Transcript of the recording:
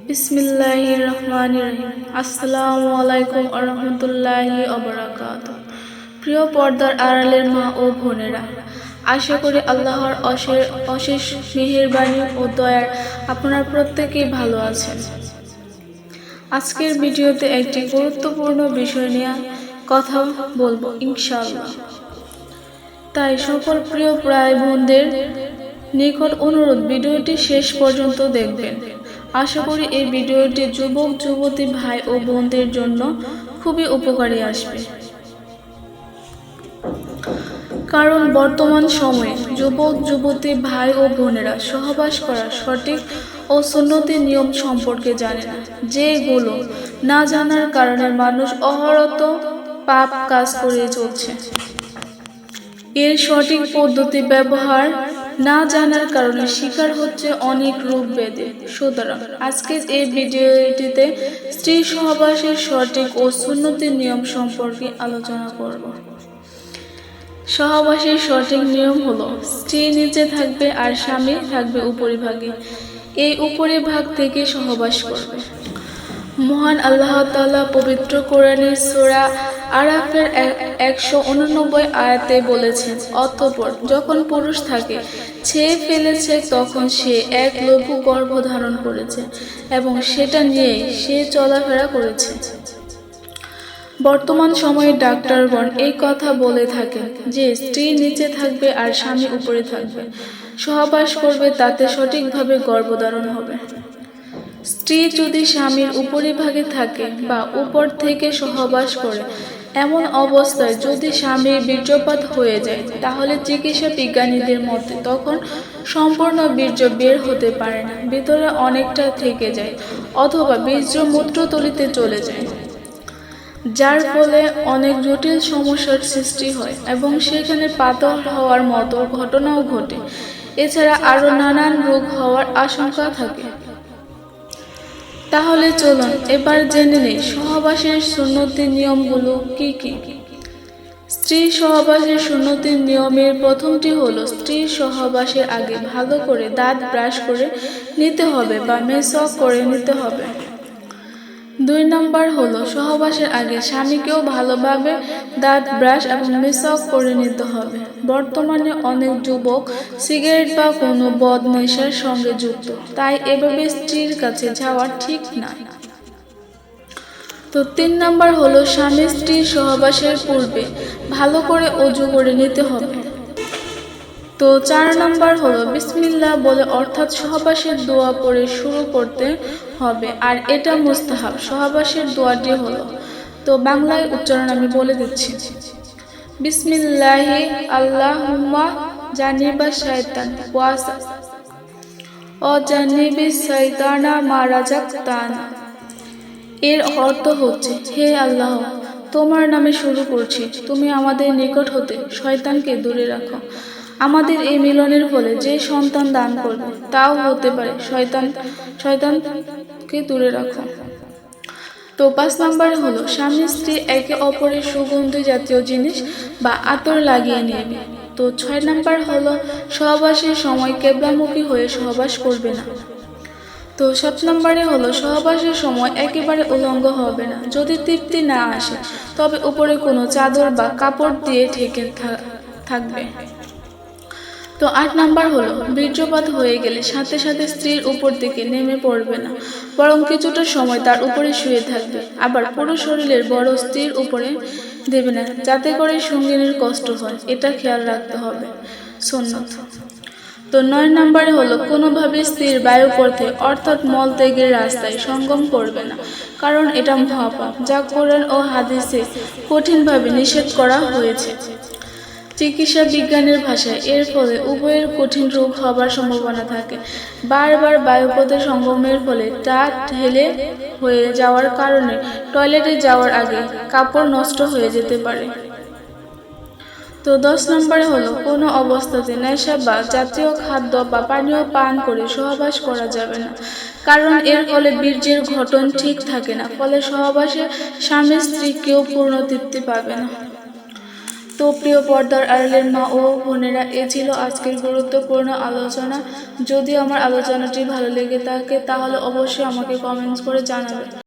বিসমিল্লাহির রহমানির রহিম। আসসালামু আলাইকুম ওয়া রাহমাতুল্লাহি ওয়া বারাকাতুহু। প্রিয় পর্দার আড়ালের মা ও বোনেরা, আশা করি আল্লাহর অশেষ মেহেরবানি ও দয়ার আপনারা প্রত্যেকেই ভালো আছেন। আজকের ভিডিওতে একটি গুরুত্বপূর্ণ বিষয় নিয়ে কথা বলবো ইনশাআল্লাহ। তাই সকল প্রিয় ভাই বোনদের নিকট অনুরোধ, ভিডিওটি শেষ পর্যন্ত দেখবেন। আশা করি এই ভিডিওটি যুবক যুবতী ভাই ও বোনদের জন্য খুবই উপকারী আসবে। কারণ বর্তমান সময়ে যুবক যুবতী ভাই ও বোনেরা সহবাস করার সঠিক ও সুন্নতি নিয়ম সম্পর্কে জানে না, যেগুলো না জানার কারণে মানুষ অহরত পাপ কাজ করে চলছে। এর সঠিক পদ্ধতি ব্যবহার না জানার কারণে শিকার হচ্ছে অনেক রোগ ব্যাধি। সুতরাং আজকের এই ভিডিওটিতে স্ত্রী সহবাসের সঠিক ও সুন্নতি নিয়ম সম্পর্কে আলোচনা করব। সহবাসের সঠিক নিয়ম হলো, স্ত্রী নিচে থাকবে আর স্বামী থাকবে উপরিভাগে। এই উপরিভাগ থেকে সহবাস করবে। মহান আল্লাহ তাআলা পবিত্র কোরআনে সূরা আরাফের 189 আয়াতে বলেছেন, অতঃপর যখন পুরুষ থাকে ছেয়ে ফেলেছে, তখন সে এক লঘু গর্ভ ধারণ করেছে এবং সেটা নিয়ে সে চলাফেরা করেছে। বর্তমান সময়ে ডাক্তারগণ এই কথা বলে থাকেন যে স্ত্রী নিচে থাকবে আর স্বামী উপরে থাকবে, সহবাস করবে, তাতে সঠিকভাবে গর্ভধারণ হবে। স্ত্রী যদি স্বামীর উপরিভাগে থাকে বা উপর থেকে সহবাস করে, এমন অবস্থায় যদি স্বামীর বীর্যপাত হয়ে যায়, তাহলে চিকিৎসা বিজ্ঞানীদের মতে তখন সম্পূর্ণ বীর্য বের হতে পারে না, ভিতরে অনেকটা থেকে যায় অথবা বীর্য মূত্রথলিতে চলে যায়, যার ফলে অনেক জটিল সমস্যার সৃষ্টি হয় এবং সেখানে পাথর হওয়ার মতো ঘটনাও ঘটে। এছাড়া আরও নানান রোগ হওয়ার আশঙ্কা থাকে। তাহলে চলুন এবার জেনে নেই সহবাসের সুন্নতি নিয়মগুলো কি কি। স্ত্রী সহবাসের সুন্নতি নিয়মের প্রথমটি হলো, স্ত্রী সহবাসের আগে ভালো করে দাঁত ব্রাশ করে নিতে হবে বা মেসওয়াক করে নিতে হবে। 2 নম্বর হলো, সহবাসের আগে স্বামীকেও ভালোভাবে দাঁত ব্রাশ এবং মেসওয়াক করে নিতে হবে। বর্তমানে অনেক যুবক সিগারেট বা কোনো বদ নেশার সঙ্গে যুক্ত, তাই এভাবে স্ত্রীর কাছে যাওয়া ঠিক না। তো 3 নম্বর হলো, স্বামী স্ত্রী সহবাসের পূর্বে ভালো করে ওযু করে নিতে হবে। তো 4 নম্বর হলো, বিসমিল্লাহ বলে অর্থাৎ সহবাসের দোয়া পড়ে শুরু করতে হবে, আর এটা মুস্তাহাব। সহবাসের দোয়াটি হলো, তো বাংলায় উচ্চারণ আমি বলে দিচ্ছি। বিসমিল্লাহি আল্লাহুম্মা জানিবা শাইতান ও জানিবি শাইতানা মা রাযাকতানা। এর অর্থ হচ্ছে, হে আল্লাহ, তোমার নামে শুরু করছি, তুমি আমাদের নিকট হতে শয়তানকে দূরে রাখো। আমাদের এই মিলনের ফলে যে সন্তান দান করবে তাও হতে পারে শয়তানকে দূরে রাখো। তো 5 নম্বরে হলো, স্বামী স্ত্রী একে অপরের সুগন্ধি জাতীয় জিনিস বা আতর লাগিয়ে নেবে। তো 6 নম্বর হলো, সহবাসের সময় কিবলামুখী হয়ে সহবাস করবে না। তো 7 নম্বরে হলো, সহবাসের সময় একেবারে উলঙ্গ হবে না। যদি তৃপ্তি না আসে তবে উপরে কোনো চাদর বা কাপড় দিয়ে ঢেকে থাকবে। তো 8 নম্বর হলো, বীর্যপাত হয়ে গেলে সাথে সাথে স্ত্রীর উপর থেকে নেমে পড়বে না, বরং কিছুটা সময় তার উপরে শুয়ে থাকবে। আবার পুরো শরীরের বড় স্ত্রীর উপরে দেবে না, যাতে করে সঙ্গিনীর কষ্ট হয়, এটা খেয়াল রাখতে হবে। সুন্নত। তো 9 নম্বরে হলো, কোনোভাবে স্ত্রীর বায়ুপথে অর্থাৎ মল ত্যাগের রাস্তায় সঙ্গম করবে না, কারণ এটা মহাপাপ, যা কোরআন ও হাদিসে কঠিনভাবে নিষেধ করা হয়েছে। চিকিৎসা বিজ্ঞানের ভাষায় এর ফলে উভয়ের কঠিন রোগ হবার সম্ভাবনা থাকে। বারবার বায়ুপথে সঙ্গমের ফলে তা ঢেলে হয়ে যাওয়ার কারণে টয়লেটে যাওয়ার আগে কাপড় নষ্ট হয়ে যেতে পারে। তো 10 নম্বরে হলো, কোনো অবস্থাতে নেশা বা জাতীয় খাদ্য বা পানীয় পান করে সহবাস করা যাবে না, কারণ এর ফলে বীর্যের গঠন ঠিক থাকে না, ফলে সহবাসে স্বামী স্ত্রী কেউ পূর্ণ তৃপ্তি পাবে না। তো প্রিয় পর্দার আড়ালের মা ও বোনেরা, এ ছিল আজকের গুরুত্বপূর্ণ আলোচনা। যদি আমার আলোচনাটি ভালো লেগে থাকে তাহলে অবশ্যই আমাকে কমেন্টস করে জানাবে।